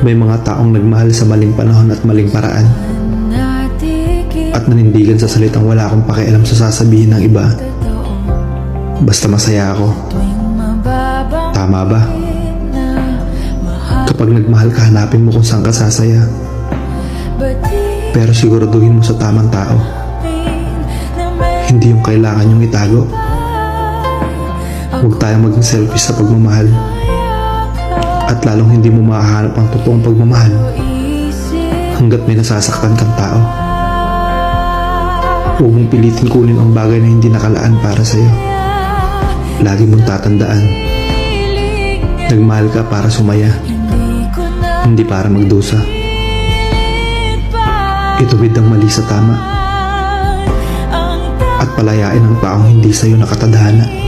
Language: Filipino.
may mga taong nagmahal sa maling panahon at maling paraan. At nanindigan sa salitang wala akong pakialam sa sasabihin ng iba. Basta masaya ako. Tama ba? Kapag nagmahal ka, hanapin mo kung saan ka sasaya. Pero siguraduhin mo sa tamang tao. Hindi yung kailangan yung itago. Huwag tayong maging selfish sa pagmamahal. At lalong hindi mo makahanap ang totoong pagmamahal hanggat may nasasaktan kang tao. Huwag mong pilitin kunin ang bagay na hindi nakalaan para sa'yo. Lagi mong tatandaan, nagmahal ka para sumaya, hindi para magdusa. Ituwid ang mali sa tama at palayain ang taong hindi sa'yo nakatadhana.